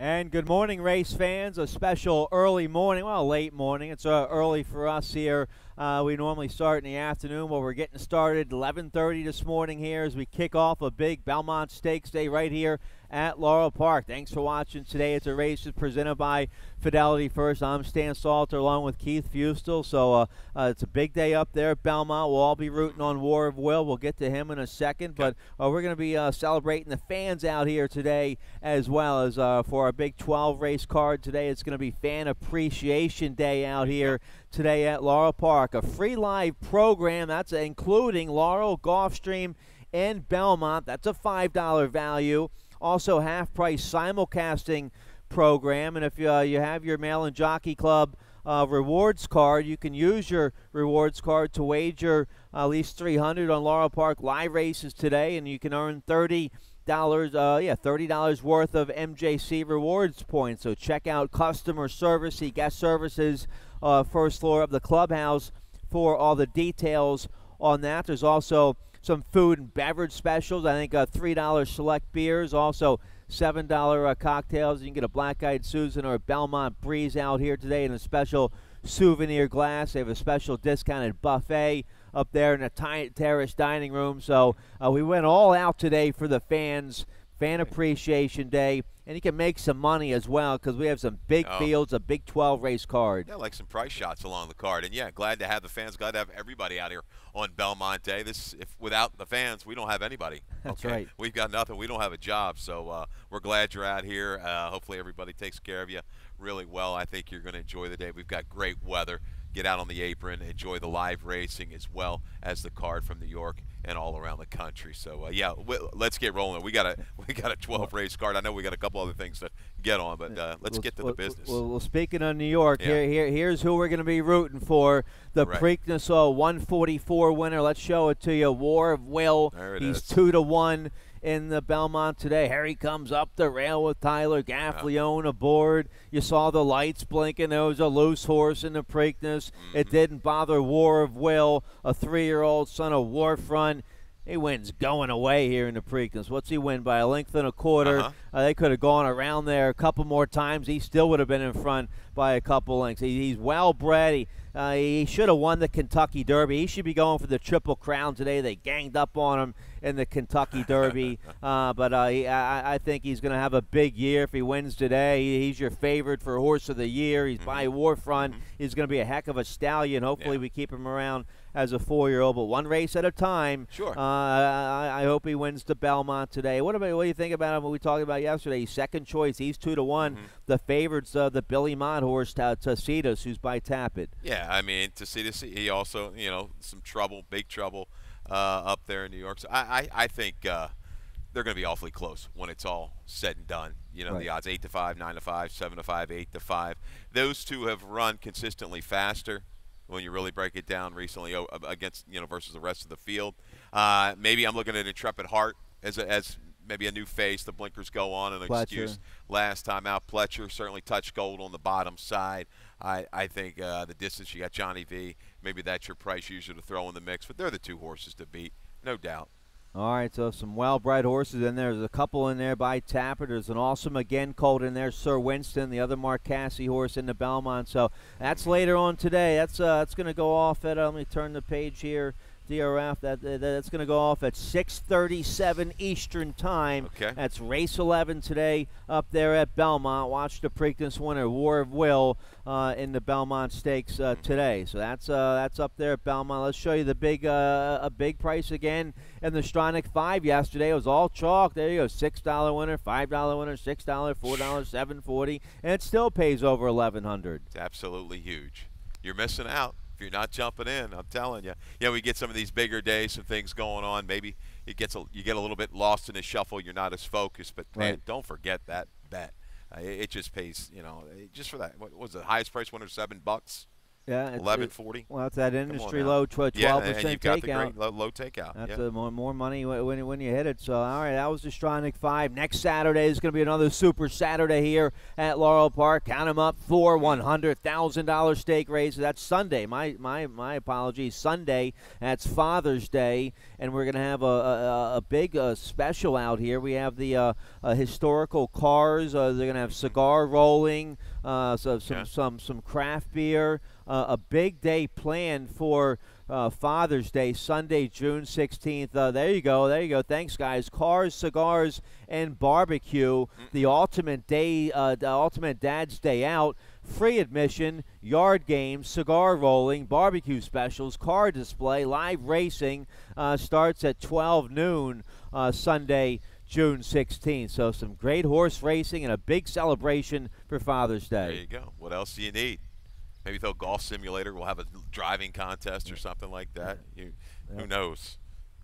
And good morning, race fans. A special early morning, well, late morning. It's early for us here. We normally start in the afternoon. Well, we're getting started 11:30 this morning here as we kick off a big Belmont Stakes Day right here at Laurel Park. Thanks for watching today. It's a race that's presented by Fidelity First. I'm Stan Salter along with Keith Fustel. So it's a big day up there at Belmont. We'll all be rooting on War of Will. We'll get to him in a second. But we're going to be celebrating the fans out here today as well as for our big 12 race card today. It's going to be Fan Appreciation Day out here today at Laurel Park. A free live program that's including Laurel, Gulfstream, and Belmont. That's a $5 value. Also, half-price simulcasting program. And if you have your Mail-in Jockey Club rewards card, you can use your rewards card to wager at least $300 on Laurel Park live races today, and you can earn $30 worth of MJC rewards points. So check out customer service, guest services, first floor of the clubhouse for all the details on that. There's also some food and beverage specials. I think $3 select beers, also $7 cocktails. You can get a Black-Eyed Susan or a Belmont Breeze out here today in a special souvenir glass. They have a special discounted buffet up there in the terrace dining room. So we went all out today for the fans. Fan Appreciation Day, and you can make some money as well because we have some big fields, a big 12 race card. Yeah, like some price shots along the card. And yeah, glad to have the fans, glad to have everybody out here on Belmont Day. Without the fans, we don't have anybody. That's right. We've got nothing. We don't have a job. So we're glad you're out here. Hopefully everybody takes care of you really well. I think you're going to enjoy the day. We've got great weather. Get out on the apron, enjoy the live racing as well as the card from New York and all around the country. So let's get rolling. We got a 12 race card. I know we got a couple other things to get on, but let's get to the business. Well, speaking of New York, here's who we're going to be rooting for. The Preakness 144 winner. Let's show it to you. War of Will. He's 2-1 in the Belmont today. Harry comes up the rail with Tyler Gaffalione aboard. You saw the lights blinking. There was a loose horse in the Preakness. It didn't bother War of Will, a 3-year-old son of Warfront. He wins going away here in the Preakness. What's he win by? A length and a quarter. They could have gone around there a couple more times. He still would have been in front by a couple lengths. He's well-bred. He should have won the Kentucky Derby. He should be going for the Triple Crown today. They ganged up on him in the Kentucky Derby. But I think he's going to have a big year if he wins today. He's your favorite for Horse of the Year. He's by Warfront. He's going to be a heck of a stallion. Hopefully we keep him around as a 4-year-old, but one race at a time. Sure. I hope he wins the Belmont today. What do you think about him? What we talked about yesterday? He's second choice. He's 2-1. The favorites, the Billy Mott horse, Tacitus, who's by Tatr. Yeah, I mean, Tacitus, he also, some trouble, big trouble up there in New York. So I think they're going to be awfully close when it's all said and done. The odds 8-5, 9-5, 7-5, 8-5. Those two have run consistently faster when you really break it down recently against versus the rest of the field. Maybe I'm looking at Intrepid Heart as maybe a new face. The blinkers go on, an excuse last time out. Pletcher certainly touched gold on the bottom side. I think the distance, you got Johnny V. Maybe that's your price usually to throw in the mix, but they're the two horses to beat, no doubt. All right, so some well-bred horses in there. There's a couple in there by Tapper. There's an Awesome Again colt in there, Sir Winston, the other Mark Casse horse in the Belmont. So that's later on today. That's going to go off at, let me turn the page here, DRF. That's going to go off at 6:37 Eastern Time. Okay. That's race 11 today up there at Belmont. Watch the Preakness winner, War of Will, in the Belmont Stakes today. So that's up there at Belmont. Let's show you the big a big price again. And the Stronach 5 yesterday, it was all chalk. There you go, $6 winner, $5 winner, $6, $4, $7.40, and it still pays over $1,100. It's absolutely huge. You're missing out if you're not jumping in. I'm telling you. Yeah, we get some of these bigger days, some things going on. Maybe you get a little bit lost in the shuffle. You're not as focused, but man, don't forget that bet. It just pays. Just for that. What was the highest price winner? $7. Yeah, 1140. Well, it's that Come on industry now. low 12% Yeah, and you've got the takeout. great low takeout. That's Yeah. more money when you hit it. So, all right, that was the Stronach 5. Next Saturday is going to be another Super Saturday here at Laurel Park. Count them up, 4 $100,000 stake raises. That's Sunday. My apologies. Sunday, that's Father's Day, and we're going to have a big special out here. We have the historical cars. They're going to have cigar rolling, some craft beer. A big day planned for Father's Day, Sunday, June 16th. There you go. Thanks, guys. Cars, cigars, and barbecue. The ultimate day, the ultimate Dad's Day out. Free admission, yard games, cigar rolling, barbecue specials, car display, live racing. Starts at 12 noon Sunday, June 16th. So some great horse racing and a big celebration for Father's Day. There you go. What else do you need? Maybe they'll golf simulator. We'll have a driving contest or something like that. Who knows?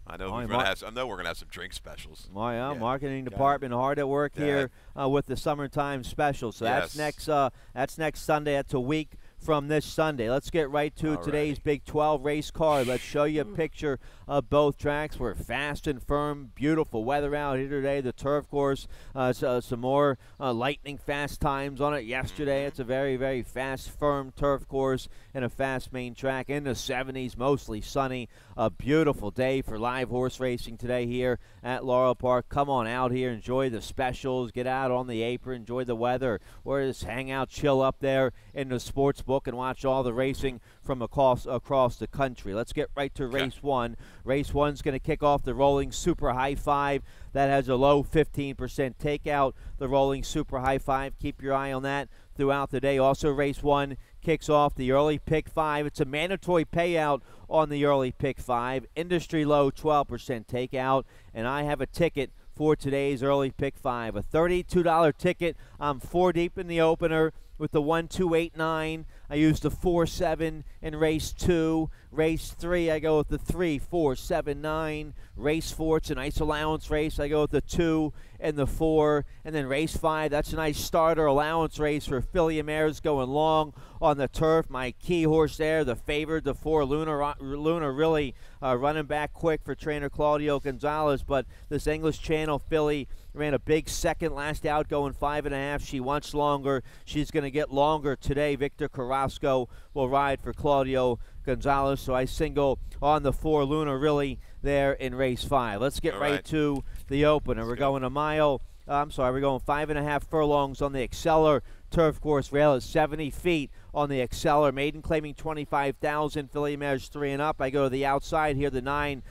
I know we're gonna have some drink specials. Oh yeah, marketing department hard at work here with the summertime special. So that's next Sunday. That's a week from this Sunday. Let's get right to today's Big 12 race card. Let's show you a picture of both tracks. We're fast and firm. Beautiful weather out here today. The turf course, some more lightning fast times on it yesterday. It's a very, very fast, firm turf course and a fast main track in the 70s, mostly sunny. A beautiful day for live horse racing today here at Laurel Park. Come on out here, enjoy the specials, get out on the apron, enjoy the weather, or just hang out, chill up there in the sports book and watch all the racing from across the country. Let's get right to race one. Race one's going to kick off the rolling super high five. That has a low 15% takeout. The rolling super high five. Keep your eye on that throughout the day. Also, race one kicks off the early pick five. It's a mandatory payout on the early pick five. Industry low 12% takeout. And I have a ticket for today's early pick five. A $32 ticket. I'm 4 deep in the opener with the 1-2-8-9. I used the 4-7 in race 2. Race 3, I go with the 3-4-7-9. Race 4, it's a nice allowance race. I go with the 2 and the 4. And then race 5, that's a nice starter allowance race for filly mares going long on the turf. My key horse there, the favored, the 4 Luna really running back quick for trainer Claudio Gonzalez. But this English Channel filly ran a big second last out, going 5.5. She wants longer. She's going to get longer today. Victor Carrasco will ride for Claudio Gonzalez. So I single on the 4 Luna really there in race 5. Let's get right to the opener. We're going a mile. We're going 5.5 furlongs on the Exceller turf course rail at 70 feet on the Exceller. Maiden claiming 25,000. Filly mares 3 and up. I go to the outside here, the 9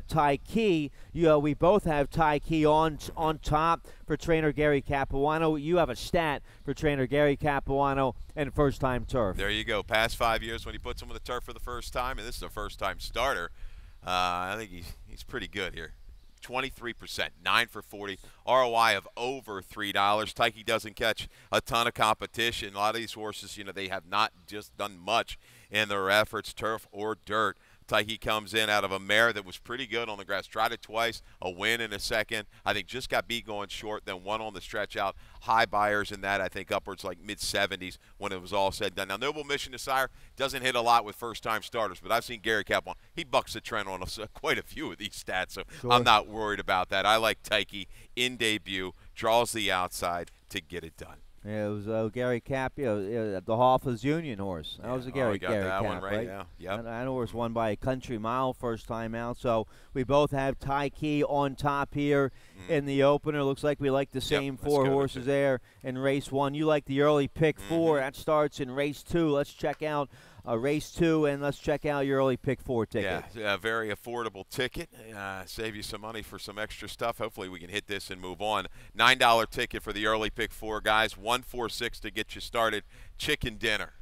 Tai Key. We both have Tai Key on top for trainer Gary Capuano. You have a stat for trainer Gary Capuano and first time turf. There you go. Past 5 years when he puts him on the turf for the first time, and this is a first time starter. I think he's pretty good here. 23%, 9 for 40, ROI of over $3. Tyke doesn't catch a ton of competition. A lot of these horses, they have not just done much in their efforts, turf or dirt. Tyke comes in out of a mare that was pretty good on the grass. Tried it twice, a win in a second. I think just got beat going short, then won on the stretch out. High buyers in that, I think upwards like mid-70s when it was all said and done. Now, Noble Mission Desire doesn't hit a lot with first-time starters, but I've seen Gary Capon. He bucks the trend on quite a few of these stats, so I'm not worried about that. I like Tyke in debut, draws the outside to get it done. Yeah, it was Gary Cap, the Hoffa's Union horse. That was a Gary Cap, one, right? Yeah, yep. That horse won by a country mile first time out. So we both have Tyke on top here in the opener. Looks like we like the same 4 horses there in race 1. You like the early pick 4. That starts in race 2. Let's check out race 2, and let's check out your early pick 4 ticket. Yeah, a very affordable ticket. Save you some money for some extra stuff. Hopefully we can hit this and move on. $9 ticket for the early pick 4, guys. 146 to get you started. Chicken dinner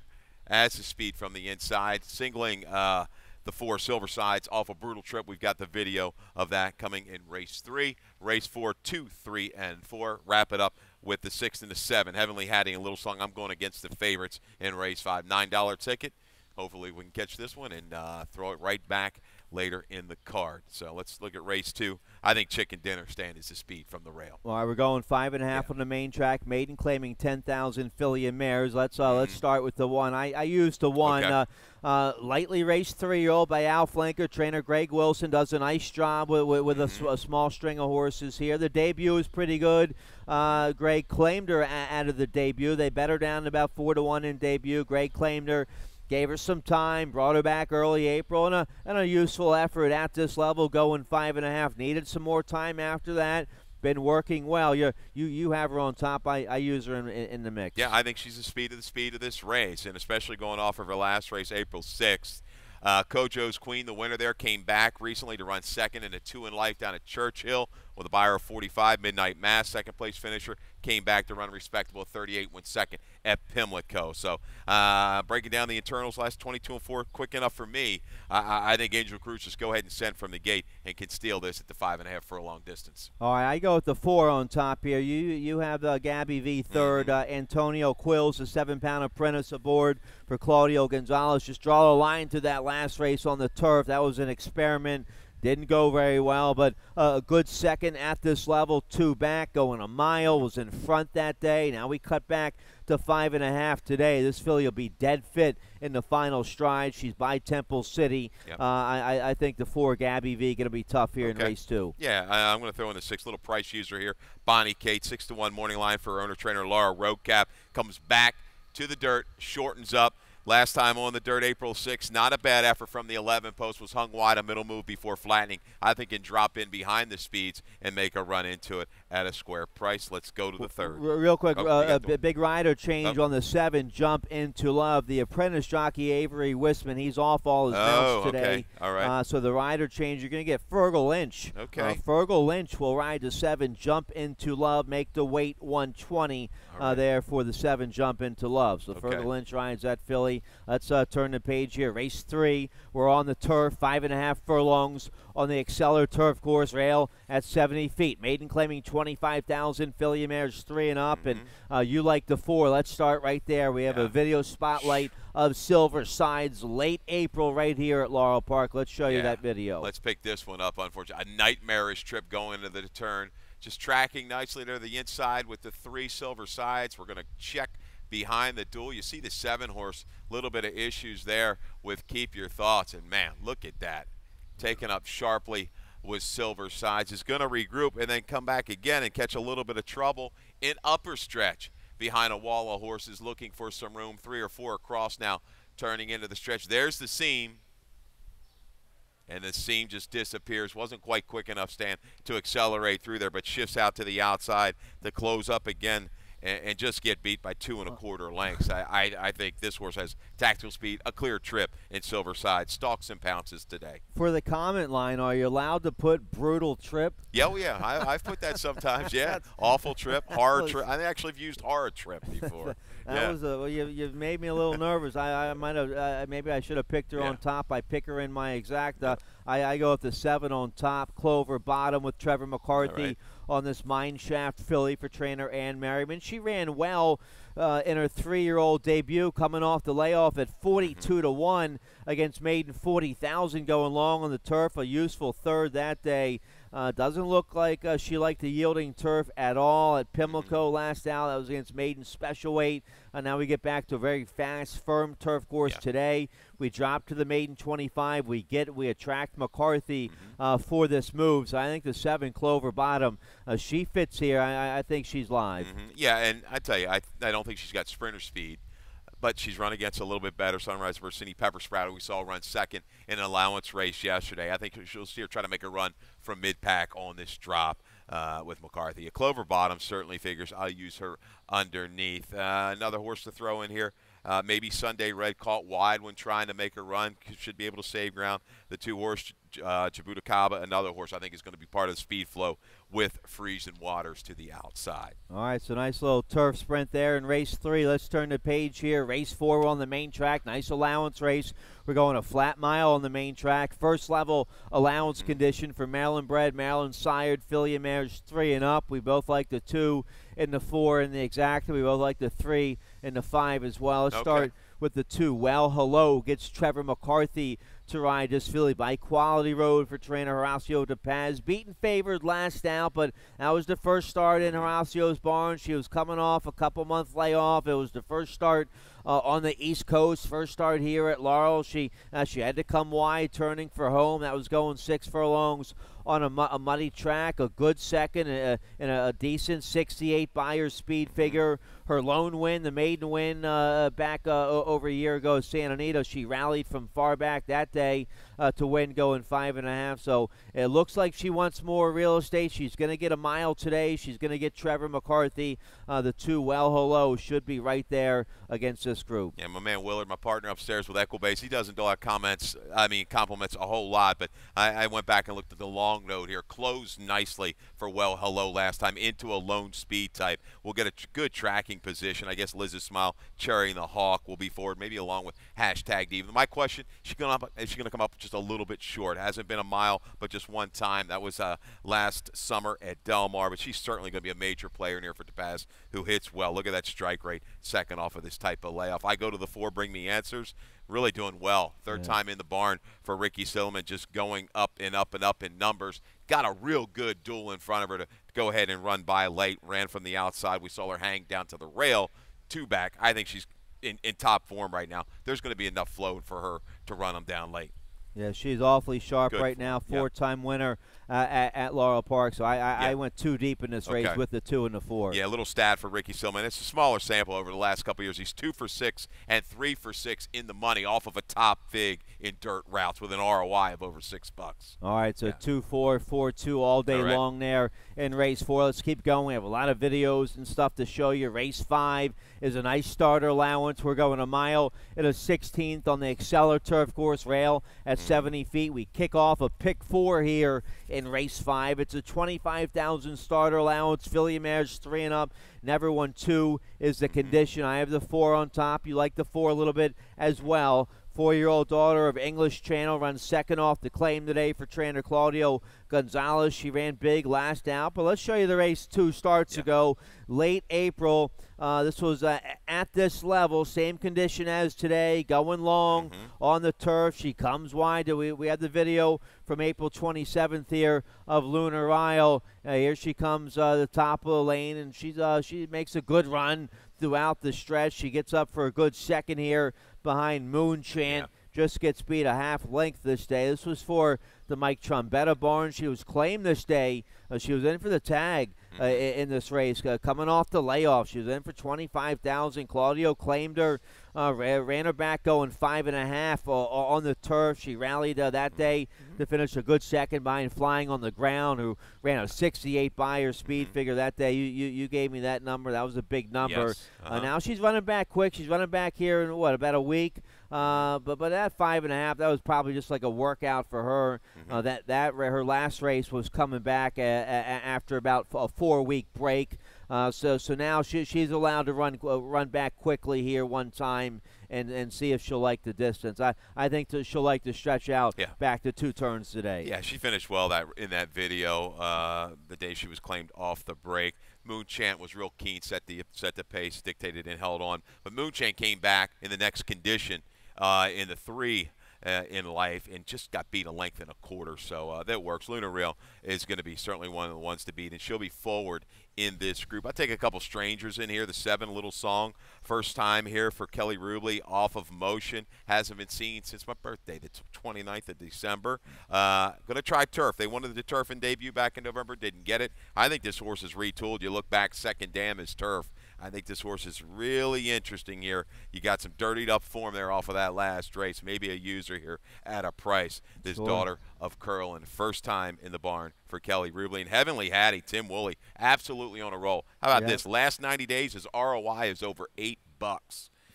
as the speed from the inside. Singling the 4 Silver Sides off a brutal trip. We've got the video of that coming in race 3. Race 4, 2, 3, and 4. Wrap it up with the 6 and the 7. Heavenly Hattie and Little Song. I'm going against the favorites in race 5. $9 ticket. Hopefully we can catch this one and throw it right back later in the card. So let's look at race 2. I think Chicken Dinner Stand is the speed from the rail. All right, we're going 5.5 on the main track. Maiden claiming 10,000 filly and mares. Let's start with the one. I used the one. Okay. Lightly raced 3-year-old by Al Flanker. Trainer Greg Wilson does a nice job with a small string of horses here. The debut is pretty good. Greg claimed her out of the debut. They bet her down to about 4-1 in debut. Greg claimed her. Gave her some time, brought her back early April, and a useful effort at this level, going 5.5. Needed some more time after that. Been working well. You have her on top. I use her in the mix. Yeah, I think she's the speed of this race, and especially going off of her last race, April 6th. Kojo's Queen, the winner there, came back recently to run second in a 2 in Life down at Churchill with a buyer of 45. Midnight Mass, second place finisher, came back to run a respectable 38, went second at Pimlico. So breaking down the internals, last 22 and 4, quick enough for me. I think Angel Cruz just go ahead and send from the gate and can steal this at the 5.5 for a long distance. All right, I go with the 4 on top here. You have Gabby V third. Antonio Quills, the 7-pound apprentice aboard for Claudio Gonzalez. Just draw a line to that last race on the turf. That was an experiment. Didn't go very well, but a good second at this level, 2 back, going a mile, was in front that day. Now we cut back to 5.5 today. This filly will be dead fit in the final stride. She's by Temple City. Yep. I think the 4 Gabby V going to be tough here in race 2. Yeah, I'm going to throw in the 6 little price user here. Bonnie Kate, 6-1 morning line for owner-trainer Laura Roadcap. Comes back to the dirt, shortens up. Last time on the dirt, April 6th, not a bad effort from the 11 post, was hung wide, a middle move before flattening. I think can drop in behind the speeds and make a run into it at a square price. Let's go to the third. Real quick, a big rider change on the 7, Jump Into Love. The apprentice jockey Avery Wisman, he's off all his mounts today. Okay. All right. So the rider change, you're going to get Fergal Lynch. Okay. Fergal Lynch will ride the 7, Jump Into Love, make the weight 120 there for the 7, Jump Into Love. So Fergal Lynch rides that filly. Let's turn the page here. Race 3, we're on the turf, 5.5 furlongs on the Exceller Turf Course, rail at 70 feet. Maiden claiming 25,000, filly and mares 3 and up, and you like the 4. Let's start right there. We have a video spotlight of Silver Sides, late April right here at Laurel Park. Let's show you that video. Let's pick this one up, unfortunately. A nightmarish trip going into the turn. Just tracking nicely to the inside with the 3 Silver Sides. We're going to check behind the duel. You see the 7 horse, little bit of issues there with Keep Your Thoughts, and man, look at that. Taken up sharply with Silver Sides. Is going to regroup and then come back again and catch a little bit of trouble in upper stretch behind a wall of horses looking for some room. 3 or 4 across now, turning into the stretch. There's the seam. And the seam just disappears. Wasn't quite quick enough, Stan, to accelerate through there, but shifts out to the outside to close up again and just get beat by 2 1/4 lengths. I think this horse has tactical speed, a clear trip in Silver Side. Stalks and pounces today. For the comment line, are you allowed to put brutal trip? Yeah, well, yeah. I've put that sometimes, yeah. Awful trip, horror trip. I actually have used horror trip before. That was well, you've made me a little nervous. I might have maybe I should have picked her on top. I pick her in my exact. I go with the 7 on top, Clover bottom with Trevor McCarthy on this Mineshaft filly for trainer Ann Merriman. She ran well in her 3-year-old debut, coming off the layoff at 42-1 against Maiden 40,000 going long on the turf. A useful third that day. Doesn't look like she liked the yielding turf at all at Pimlico last out. That was against Maiden special weight. Now we get back to a very fast, firm turf course today. We drop to the Maiden 25. We attract McCarthy for this move. So I think the 7 Clover Bottom, she fits here. I think she's live. Yeah, and I tell you, I don't think she's got sprinter speed. But she's run against a little bit better Sunrise Versini Pepper Sprout, we saw run second in an allowance race yesterday. I think she'll see her try to make a run from mid-pack on this drop with McCarthy. A Clover Bottom certainly figures. I'll use her underneath. Another horse to throw in here. Maybe Sunday Red caught wide when trying to make a run. Should be able to save ground. The 2 horse, Jabuticaba, another horse I think is going to be part of the speed flow with Friesen Waters to the outside. All right, so nice little turf sprint there in race 3. Let's turn the page here. Race 4, we're on the main track. Nice allowance race. We're going a flat mile on the main track. First level allowance condition for Maryland bred, Maryland sired, filly and mares 3 and up. We both like the 2 and the 4 in the exacta. We both like the 3 and the 5 as well. Let's start with the 2. Well Hello gets Trevor McCarthy to ride this filly by Quality Road for trainer Horacio DePaz. Beaten favored last out, but that was the first start in Horacio's barn. She was coming off a couple-month layoff. It was the first start on the East Coast, first start here at Laurel. She had to come wide, turning for home. That was going 6 furlongs on a muddy track, a good second, and a decent 68 Beyer speed figure. Her lone win, the maiden win back over a year ago at Santa Anita. She rallied from far back that day to win going 5.5. So it looks like she wants more real estate. She's going to get a mile today. She's going to get Trevor McCarthy. The two Well Hello should be right there against this group. Yeah, my man Willard, my partner upstairs with Equibase, he doesn't do our compliments a whole lot, but I went back and looked at the long note here. Closed nicely for Well Hello last time into a lone speed type. We'll get a good tracking position. I guess Liz's Smile, Cherry and the Hawk will be forward, maybe along with hashtag Diva. My question, is she going to come up just a little bit short? Hasn't been a mile, but just one time. That was last summer at Del Mar, but she's certainly going to be a major player in here for DePaz, who hits well. Look at that strike rate, second off of this type of layoff. I go to the 4, Bring Me Answers. Really doing well. Third time in the barn for Ricky Silliman, just going up and up and up in numbers. Got a real good duel in front of her to go ahead and run by late. Ran from the outside. We saw her hang down to the rail, 2 back. I think she's in top form right now. There's going to be enough flow for her to run them down late. Yeah, she's awfully sharp Good. right now. 4-time winner at Laurel Park. So I went too deep in this race with the 2 and the 4. Yeah, a little stat for Ricky Silliman. It's a smaller sample over the last couple of years. He's 2 for 6 and 3 for 6 in the money off of a top fig in dirt routes with an ROI of over $6. All right, so 2-4, 4-2 all day long there in race 4. Let's keep going. We have a lot of videos and stuff to show you. Race 5 is a nice starter allowance. We're going a mile in a 16th on the Acceler Turf Course rail at 70 feet. We kick off a pick 4 here in race 5. It's a 25,000 starter allowance. Filly mares 3 and up. Never won 2 is the condition. I have the 4 on top. You like the 4 a little bit as well. 4-year-old daughter of English Channel runs second off the claim today for trainer Claudio Gonzalez. She ran big last out, but let's show you the race 2 starts ago, late April. This was at this level, same condition as today, going long on the turf. She comes wide. We have the video from April 27th here of Lunar Isle. Here she comes the top of the lane, and she makes a good run throughout the stretch. She gets up for a good second here behind Moonchant. Just gets beat a half length this day. This was for the Mike Trombetta barn. She was claimed this day. She was in for the tag in this race, coming off the layoff. She was in for 25,000. Claudio claimed her, ran her back going 5.5 on the turf. She rallied that day to finish a good second behind Flying on the Ground, who ran a 68 Beyer speed figure that day. You gave me that number. That was a big number. Yes. Now she's running back quick. She's running back here in, about a week. But that 5.5, that was probably just like a workout for her. Her last race was coming back after about a 4-week break. So now she's allowed to run back quickly here one time and see if she'll like the distance. I think she'll like to stretch out back to 2 turns today. Yeah, she finished well in that video the day she was claimed off the break. Moonchant was real keen, set the pace, dictated and held on. But Moonchant came back in the next condition in the 3 in life and just got beat a length and a quarter. So that works. Lunar Real is going to be certainly one of the ones to beat, and she'll be forward in this group. I'll take a couple strangers in here. The 7 Little Song, first time here for Kelly Rubley off of Motion. Hasn't been seen since my birthday, the 29th of December. Going to try turf. They wanted the turf in debut back in November, didn't get it. I think this horse is retooled. You look back, second dam is turf. I think this horse is really interesting here. You got some dirtied up form there off of that last race. Maybe a user here at a price. This daughter of Curlin, first time in the barn for Kelly Rubley. And Heavenly Hattie, Tim Woolley, absolutely on a roll. How about this? Last 90 days, his ROI is over $8.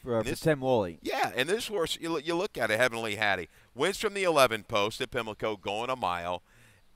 For Tim Woolley. Yeah, and this horse, you look at it, Heavenly Hattie, wins from the 11 post at Pimlico, going a mile.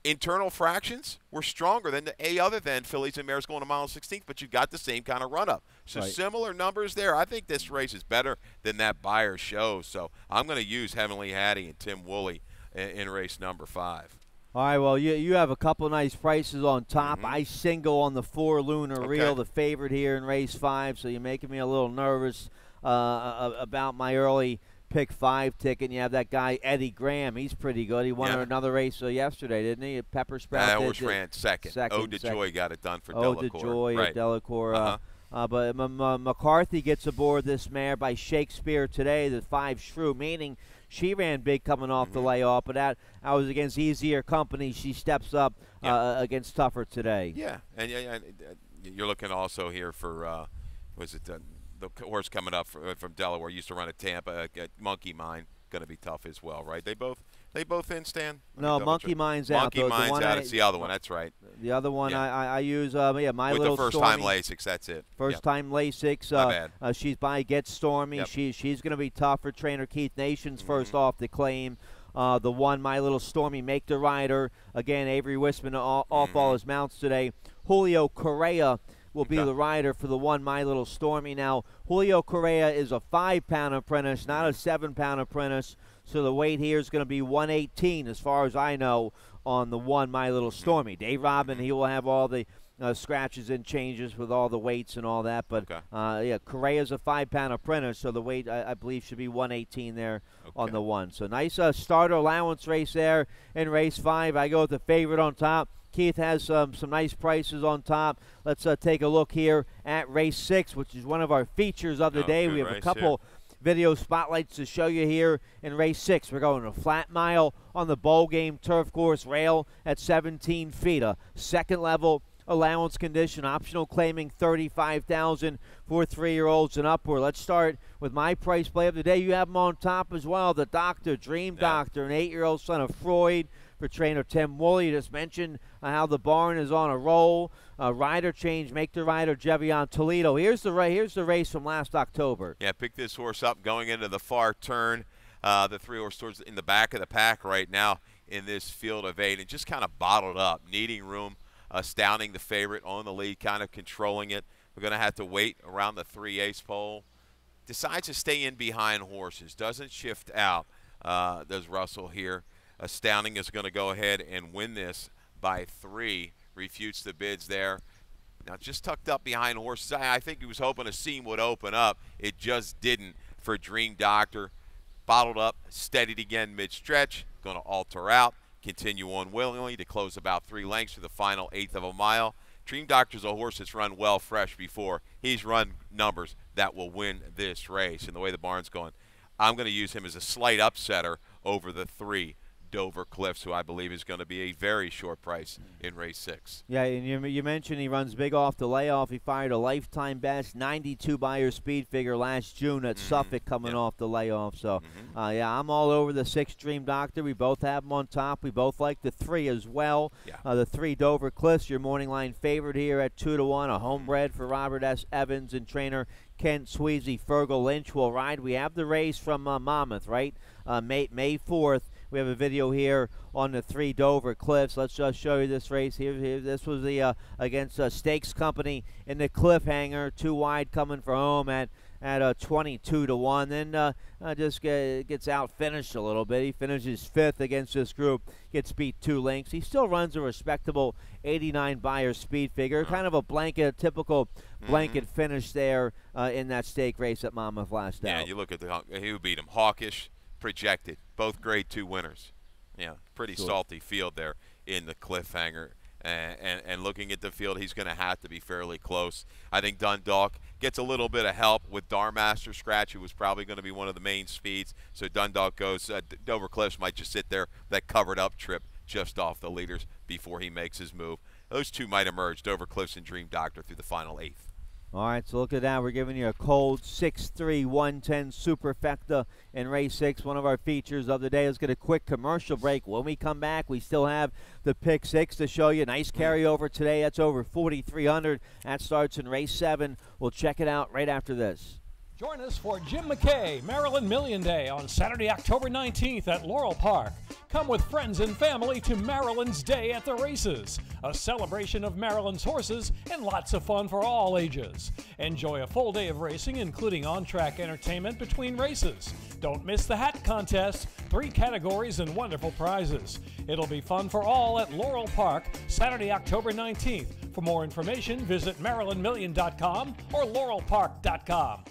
Internal fractions were stronger than the other than fillies and mares going a mile and 16th, but you got the same kind of run-up. So similar numbers there. I think this race is better than that Beyer shows. So I'm going to use Heavenly Hattie and Tim Woolley in race number 5. All right, well, you have a couple nice prices on top. I single on the 4 Lunar Real, the favorite here in race 5, so you're making me a little nervous about my early pick 5 ticket. And you have that guy Eddie Graham. He's pretty good. He won another race yesterday, didn't he? Pepper Sprout. That horse ran second. Ode to Joy got it done for Delacour. Ode to Joy right. at Delacour. But McCarthy gets aboard this mare by Shakespeare today, the 5 Shrew, meaning she ran big coming off the layoff, but that was against easier company. She steps up against tougher today. Yeah, and you're looking also here for, was it the horse coming up from Delaware, used to run at Tampa, Monkey Mine, going to be tough as well, right? They both in, Stan? No, Monkey Mine's out. Monkey Mine's out. It's the other one. That's right. The other one I use, my with little the first-time Lasix. That's it. First-time Lasix. Not bad. She's by Get Stormy. Yep. She's going to be tough for trainer Keith Nations. First off the claim. The one, My Little Stormy, Make the Rider. Again, Avery Wisman off all his mounts today. Julio Correa will be the rider for the one, My Little Stormy. Now, Julio Correa is a 5-pound apprentice, not a 7-pound apprentice. So the weight here is going to be 118, as far as I know, on the one, My Little Stormy. Dave Robin, he will have all the scratches and changes with all the weights and all that. But, Correa's a 5-pound apprentice, so the weight, I believe, should be 118 there on the one. So nice starter allowance race there in race 5. I go with the favorite on top. Keith has some nice prices on top. Let's take a look here at race 6, which is one of our features of the day. We have a couple video spotlights to show you here in race 6. We're going a flat mile on the bowl game turf course rail at 17 feet. A second level allowance condition, optional claiming $35,000 for 3-year-olds and upward. Let's start with my price play of the day. You have them on top as well. The Doctor, Dream Doctor, an 8-year-old son of Freud for trainer Tim Woolley. You just mentioned how the barn is on a roll. Rider change, Make the Rider, Jevion Toledo. Here's the race from last October. Yeah, pick this horse up going into the far turn. The 3-horse towards in the back of the pack right now in this field of 8, and just kind of bottled up, needing room, astounding the favorite on the lead, kind of controlling it. We're going to have to wait around the 3/8 pole. Decides to stay in behind horses, doesn't shift out. Does Russell here. Astounding is going to go ahead and win this by 3. Refutes the bids there. Now just tucked up behind horses. I think he was hoping a seam would open up. It just didn't for Dream Doctor. Bottled up, steadied again mid-stretch. Going to alter out. Continue on willingly to close about 3 lengths for the final 1/8 of a mile. Dream Doctor's a horse that's run well fresh before. He's run numbers that will win this race. And the way the barn's going, I'm going to use him as a slight upsetter over the 3, Dover Cliffs, who I believe is going to be a very short price in race 6. Yeah, and you mentioned he runs big off the layoff. He fired a lifetime best 92 Beyer speed figure last June at Suffolk coming off the layoff. So, I'm all over the 6 Dream Doctor. We both have him on top. We both like the 3 as well. Yeah. The 3 Dover Cliffs, your morning line favorite here at 2-1. A homebred for Robert S. Evans and trainer Kent Sweezy. Fergal Lynch will ride. We have the race from Monmouth, right? May 4th. We have a video here on the 3 Dover Cliffs. Let's just show you this race here. This was the against Stakes Company in the Cliffhanger. 2 wide coming for home at 22-1. Then just gets out-finished a little bit. He finishes 5th against this group. Gets beat 2 lengths. He still runs a respectable 89 Beyer speed figure. Kind of a typical blanket finish there in that stake race at Monmouth last Yeah, out. you look at who beat him. Hawkish, projected. Both grade 2 winners. Yeah, pretty salty field there in the Cliffhanger. And looking at the field, he's going to have to be fairly close. I think Dundalk gets a little bit of help with Darmaster Scratch, who was probably going to be one of the main speeds. So Dundalk goes. Dover Cliffs might just sit there, that covered up trip just off the leaders before he makes his move. Those 2 might emerge, Dover Cliffs and Dream Doctor, through the final 8th. All right, so look at that. We're giving you a cold 6'3", 110 Superfecta in race 6, one of our features of the day. Let's get a quick commercial break. When we come back, we still have the pick 6 to show you. Nice carryover today. That's over 4,300. That starts in race 7. We'll check it out right after this. Join us for Jim McKay Maryland Million Day on Saturday, October 19th at Laurel Park. Come with friends and family to Maryland's Day at the Races, a celebration of Maryland's horses and lots of fun for all ages. Enjoy a full day of racing, including on-track entertainment between races. Don't miss the hat contest, 3 categories and wonderful prizes. It'll be fun for all at Laurel Park, Saturday, October 19th. For more information, visit MarylandMillion.com or LaurelPark.com.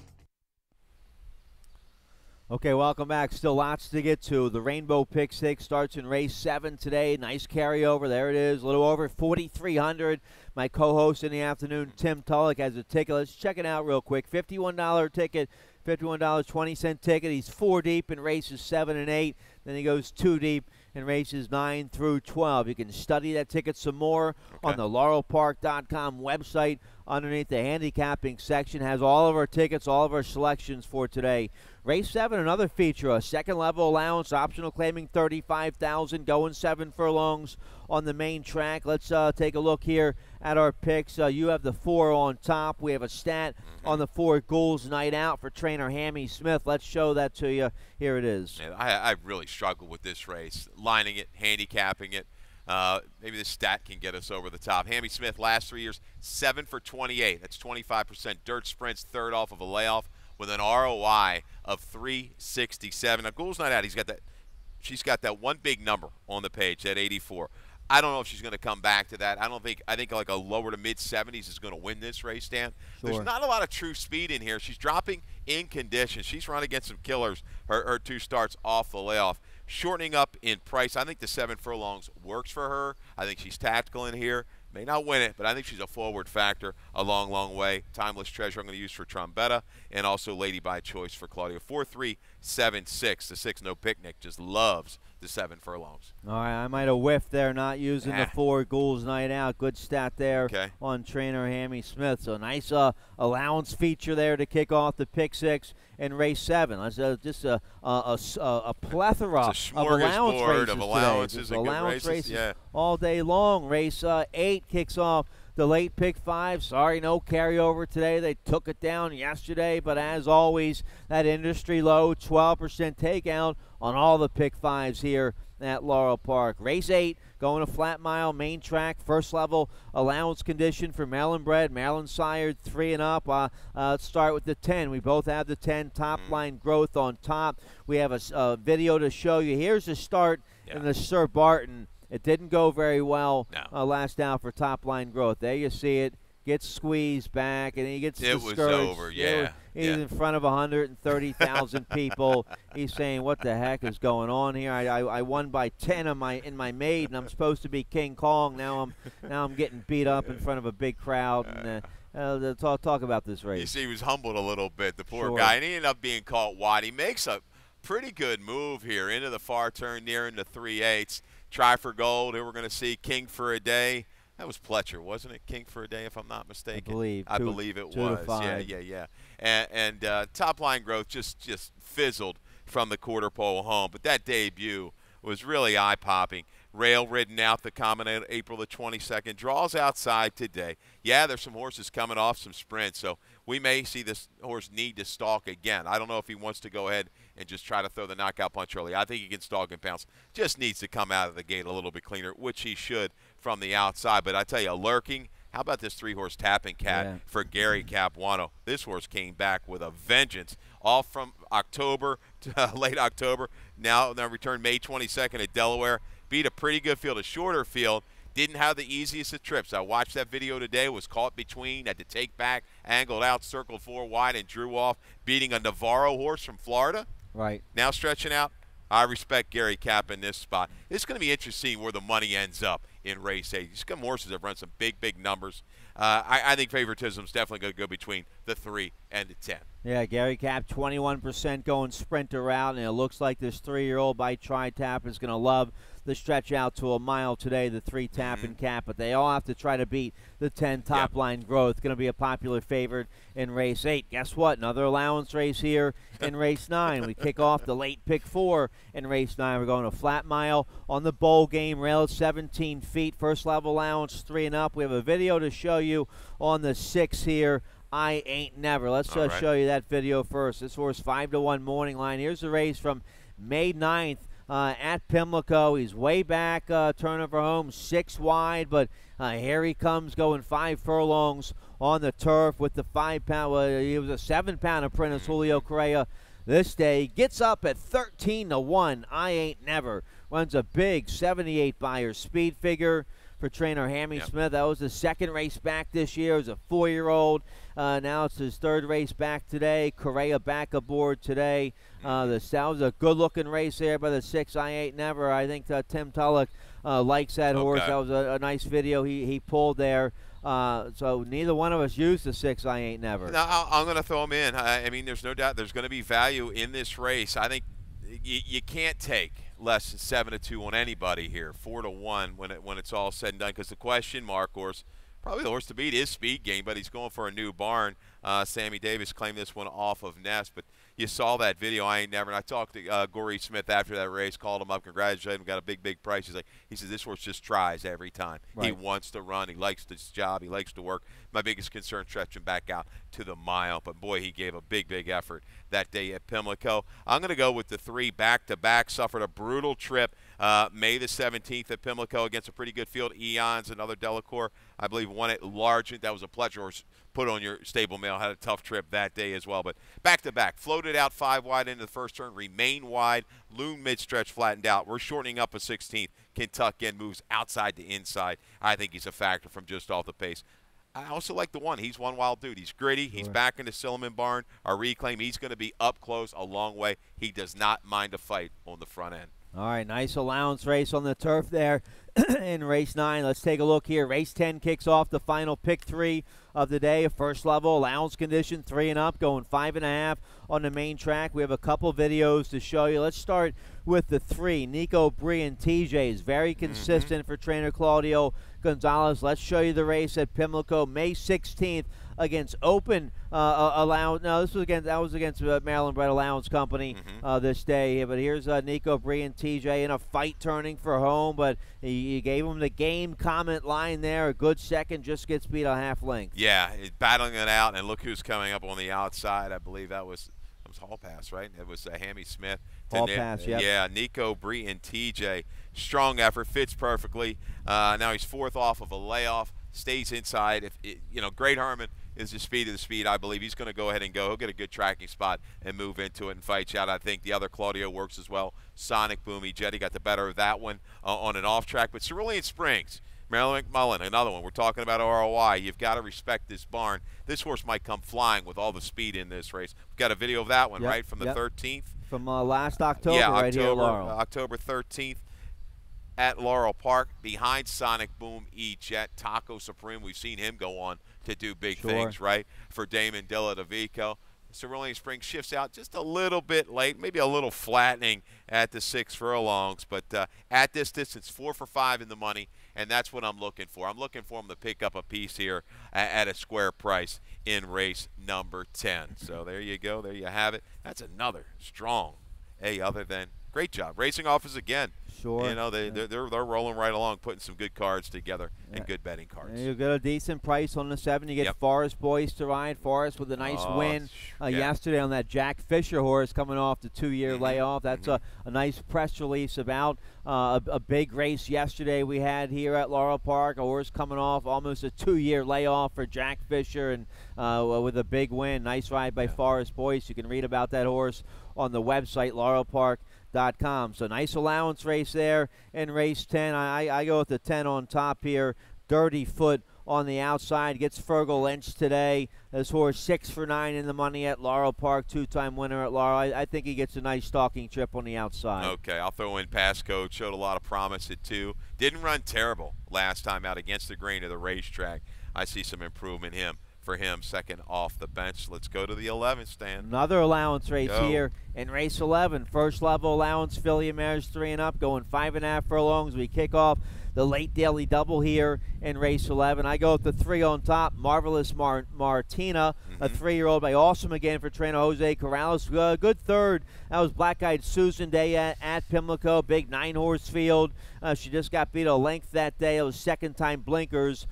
Okay, welcome back. Still lots to get to. The Rainbow Pick 6 starts in race 7 today. Nice carryover. There it is. A little over 4,300. My co-host in the afternoon, Tim Tullock, has a ticket. Let's check it out real quick. $51 ticket, $51.20 ticket. He's 4 deep in races 7 and 8. Then he goes 2 deep in races 9 through 12. You can study that ticket some more on the laurelpark.com website. Underneath the handicapping section has all of our tickets, all of our selections for today. Race 7, another feature, a second level allowance, optional claiming $35,000, going 7 furlongs on the main track. Let's take a look here at our picks. You have the 4 on top. We have a stat on the 4 Ghouls Night Out for trainer Hammy Smith. Let's show that to you. Here it is. Man, I really struggled with this race, lining it, handicapping it. Maybe this stat can get us over the top. Hammy Smith, last 3 years, 7 for 28. That's 25%. Dirt sprints, third off of a layoff, with an ROI of 367. Now, Ghouls Night Out, she's got that one big number on the page, that 84. I don't know if she's going to come back to that. I think like a lower to mid-70s is going to win this race, Dan. Sure. There's not a lot of true speed in here. She's dropping in condition. She's run against some killers, her 2 starts off the layoff. Shortening up in price. I think the 7 furlongs works for her. I think she's tactical in here. May not win it, but I think she's a forward factor a long, long way. Timeless Treasure I'm going to use for Trombetta, and also Lady by Choice for Claudia. 4-3-7-6. The 6 No Picnic just loves the 7 furlongs. All right, I might have whiffed there not using the 4 Ghouls Night Out. Good stat there on trainer Hammy Smith. So nice allowance feature there to kick off the pick 6 in race 7. That's just a plethora of allowance races of allowances today. and Allowance good races all day long. Race 8 kicks off the late pick 5. Sorry, no carryover today. They took it down yesterday, but as always, that industry low 12% takeout on all the pick 5s here at Laurel Park. Race 8, going to flat mile, main track, first level allowance condition for Maryland bred, Maryland sired, 3 and up. Let's start with the 10. We both have the 10, top line growth on top. We have a video to show you. Here's the start in the Sir Barton. It didn't go very well last out for top line growth. There you see it. Gets squeezed back, and he gets discouraged. It was over, He's in front of 130,000 people. He's saying, what the heck is going on here? I won by 10 in my maiden. I'm supposed to be King Kong. Now I'm getting beat up in front of a big crowd. And talk about this race. You see, he was humbled a little bit, the poor guy, and he ended up being caught wide. He makes a pretty good move here into the far turn, near into 3/8. Try for gold. Here we're going to see King for a Day. That was Pletcher, wasn't it? King for a Day, if I'm not mistaken. I believe it was. Yeah. And top line growth just fizzled from the quarter pole home. But that debut was really eye-popping. Rail ridden out the common April the 22nd. Draws outside today. Yeah, there's some horses coming off some sprints, so we may see this horse need to stalk again. I don't know if he wants to go ahead and just try to throw the knockout punch early. I think he can stalk and pounce. Just needs to come out of the gate a little bit cleaner, which he should from the outside. But I tell you, lurking, how about this 3-horse Tapping Cat for Gary Capuano? This horse came back with a vengeance. All from October to late October. Now returned May 22nd at Delaware. Beat a pretty good field, a shorter field. Didn't have the easiest of trips. I watched that video today, was caught between, had to take back, angled out, circled 4 wide, and drew off, beating a Navarro horse from Florida. Right. Now stretching out. I respect Gary Cap in this spot. It's going to be interesting where the money ends up in race 8. These horses have run some big numbers. I think favoritism is definitely going to go between the 3 and the 10. Yeah, Gary Cap, 21% going sprinter route, and it looks like this 3-year-old by Tri-Tap is going to love the stretch out to a mile today, the 3 Tap and Cap, but they all have to try to beat the 10 top line growth. Going to be a popular favorite in race 8. Guess what? Another allowance race here in race 9. We kick off the late pick 4 in race 9. We're going to flat mile on the bowl game rail at 17 feet. First level allowance, 3 and up. We have a video to show you on the 6 here. I Ain't Never. Let's show you that video first. This horse 5-1 morning line. Here's the race from May 9th at Pimlico. He's way back, turnover home, 6 wide, but here he comes going 5 furlongs on the turf with the 5-pound. He was a 7-pound apprentice, Julio Correa. This day gets up at 13-1. I Ain't Never runs a big 78 buyer speed figure. for trainer Hammy Yep. Smith. That was the second race back this year. It was a 4-year-old. Now it's his third race back today. Correa back aboard today. That was a good-looking race there by the 6 I Ain't Never. I think Tim Tulloch likes that horse. That was a nice video he pulled there. So neither one of us used the 6 I Ain't Never. No, I'm going to throw him in. I mean, there's no doubt there's going to be value in this race. I think you can't take less than 7-2 on anybody here, 4-1 when it's all said and done. Because the question mark horse, probably the horse to beat, is Speed Game, but he's going for a new barn. Sammy Davis claimed this one off of Nest, but you saw that video. I Ain't Never. And I talked to Gorey Smith after that race, called him up, congratulated him, got a big price. He says this horse just tries every time. Right. He wants to run. He likes his job. He likes to work. My biggest concern, stretching back out to the mile. But, boy, he gave a big effort that day at Pimlico. I'm going to go with the 3 back-to-back. Suffered a brutal trip May the 17th at Pimlico against a pretty good field. Eons, another Delacour, I believe, won it large. That was a pleasure horse. Put on your stable mail, had a tough trip that day as well. But back-to-back, floated out 5 wide into the first turn, remained wide, Loon mid-stretch, flattened out. We're shortening up a 16th. Can tuck in, moves outside to inside. I think he's a factor from just off the pace. I also like the 1. He's one wild dude. He's gritty. He's back in the Silliman barn. Our reclaim, he's going to be up close a long way. He does not mind a fight on the front end. All right, nice allowance race on the turf there in race 9. Let's take a look here. Race 10 kicks off the final pick 3 of the day. First level, allowance condition, 3 and up, going 5.5 on the main track. We have a couple videos to show you. Let's start with the 3. Nico Brian TJ is very consistent for trainer Claudio Gonzalez. Let's show you the race at Pimlico May 16th against Open Allowance. No, that was against Maryland Bred Allowance Company this day. But here's Nico Brian TJ in a fight turning for home, but he gave him the game comment line there. A good second, just gets beat a half length. Yeah, battling it out, and look who's coming up on the outside. I believe that was Hall Pass, right? It was Hammy Smith. Hall Pass, yep. Yeah, Nico Bree and TJ. Strong effort, fits perfectly. Now he's 4th off of a layoff, stays inside. Great Herman is the speed of the speed. I believe he's going to go ahead and go. He'll get a good tracking spot and move into it and fight you out. I think the other Claudio works as well. Sonic Boomy Jetty got the better of that one on an off track. But Cerulean Springs, Marilyn McMullen, another one. We're talking about ROI. You've got to respect this barn. This horse might come flying with all the speed in this race. We've got a video of that one, right, from the 13th? From last October, right here at Laurel. October 13th at Laurel Park, behind Sonic Boom E-Jet. Taco Supreme, we've seen him go on to do big things, right, for Damon Dilla DeVico. Cerulean Springs shifts out just a little bit late, maybe a little flattening at the 6 furlongs, but at this distance, 4 for 5 in the money, and that's what I'm looking for. I'm looking for him to pick up a piece here at a square price in race number 10. So there you go. There you have it. That's another strong other than great job. Racing Office again. Sure. They're rolling right along, putting some good cards together and good betting cards. You get a decent price on the 7. You get Forest Boys to ride. Forest with a nice win yesterday on that Jack Fisher horse coming off the 2-year layoff. That's a nice press release about a big race yesterday we had here at Laurel Park. A horse coming off almost a 2-year layoff for Jack Fisher and with a big win. Nice ride by Forest Boys. You can read about that horse on the website, laurelpark.com. So nice allowance race there in race 10. I go with the 10 on top here. Dirty Foot on the outside. Gets Fergal Lynch today. This horse 6 for 9 in the money at Laurel Park. 2-time winner at Laurel. I think he gets a nice stalking trip on the outside. Okay, I'll throw in Passcode. Showed a lot of promise at 2. Didn't run terrible last time out against the grain of the racetrack. I see some improvement for him, second off the bench. Let's go to the 11th, Stan. Another allowance race here in race 11. First level allowance, filly mares 3 and up, going 5.5 furlongs. We kick off the late daily double here in race 11. I go with the 3 on top, Marvelous Martina, a 3-year-old by Awesome again for trainer Jose Corrales. Good third. That was Black Eyed Susan Day at Pimlico, big 9-horse field. She just got beat a length that day. It was second-time blinkers.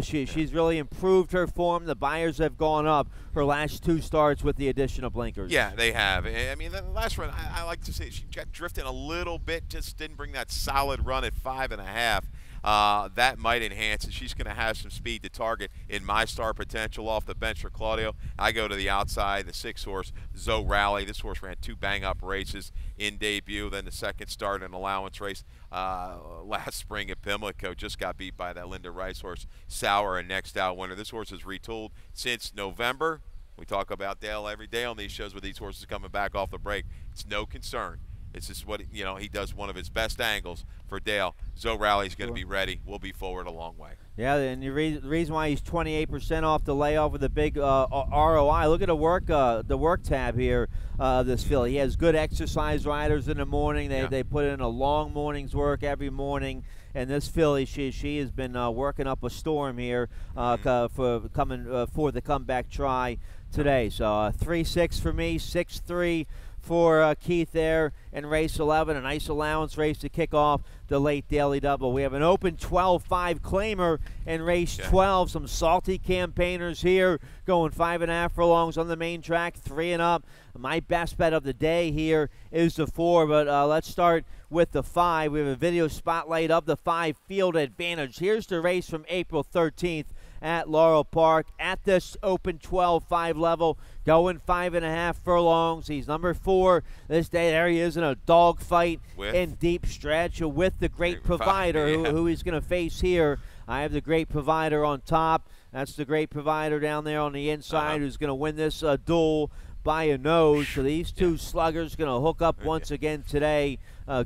She's really improved her form. The buyers have gone up her last 2 starts with the addition of blinkers. Yeah, they have. I mean, the last run, I like to say she got drifting a little bit, just didn't bring that solid run at 5.5. That might enhance, and she's going to have some speed to target in my star potential off the bench for Claudio. I go to the outside, the 6 horse, Zoe Rally. This horse ran 2 bang-up races in debut, then the second start in allowance race last spring at Pimlico. Just got beat by that Linda Rice horse, Sour, and next out winner. This horse is retooled since November. We talk about Dale every day on these shows with these horses coming back off the break. It's no concern. It's just what, he does one of his best angles for Dale. Zoe Rally's going to be ready. We'll be forward a long way. Yeah, and the reason why he's 28% off the layoff with a big ROI. Look at the work tab here. This filly, he has good exercise riders in the morning. They put in a long morning's work every morning. And this filly, she has been working up a storm here for the comeback try today. So 3-6 for me, 6-3 for Keith there in race 11. A nice allowance race to kick off the late daily double. We have an open 12-5 claimer in race 12. Some salty campaigners here going 5.5 furlongs on the main track, 3 and up. My best bet of the day here is the 4, but let's start with the 5. We have a video spotlight of the 5 Field Advantage. Here's the race from April 13th at Laurel Park at this open 12-5 level, going 5.5 furlongs. He's number 4 this day. There he is in a dogfight in deep stretch with the Great Provider, who he's going to face here. I have the Great Provider on top. That's the Great Provider down there on the inside who's going to win this duel by a nose. So these two sluggers going to hook up once again today.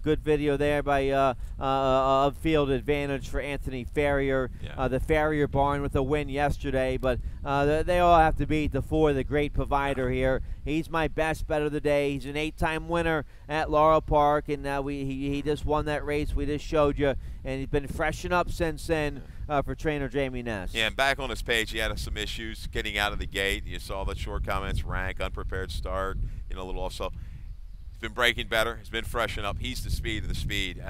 Good video there by of Field Advantage for Anthony Farrier. The Farrier barn with a win yesterday, but they all have to beat the 4, the Great Provider here. He's my best bet of the day. He's an 8-time winner at Laurel Park, and he just won that race we just showed you, and he's been freshened up since then for trainer Jamie Ness. Yeah, and back on his page, he had some issues getting out of the gate. You saw the short comments, rank, unprepared start, a little also. He's been breaking better. He's been freshened up. He's the speed of the speed.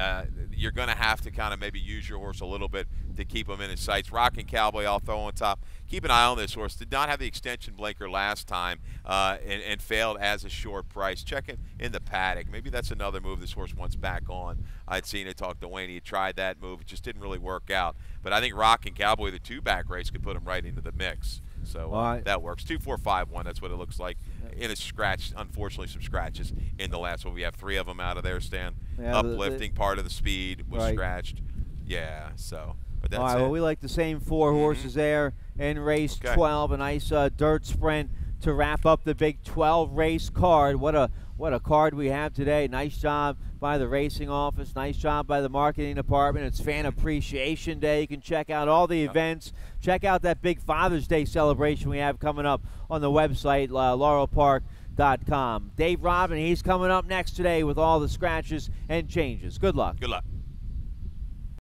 You're going to have to kind of maybe use your horse a little bit to keep him in his sights. Rockin' Cowboy, I'll throw on top. Keep an eye on this horse. Did not have the extension blinker last time and failed as a short price. Check it in the paddock. Maybe that's another move this horse wants back on. I'd seen it talk to Wayne. He had tried that move. It just didn't really work out. But I think Rockin' Cowboy, the 2-back race, could put him right into the mix. So that works. 2-4-5-1, that's what it looks like. In a scratch, unfortunately, some scratches in the last one. We have 3 of them out of there, Stan. Yeah, uplifting part of the speed was scratched. Yeah, so. But that's all right, well, we like the same 4 horses there in race 12. A nice dirt sprint to wrap up the big 12 race card. What a card we have today. Nice job by the racing office. Nice job by the marketing department. It's Fan Appreciation Day. You can check out all the events. Check out that big Father's Day celebration we have coming up on the website, laurelpark.com. Dave Robin, he's coming up next today with all the scratches and changes. Good luck. Good luck.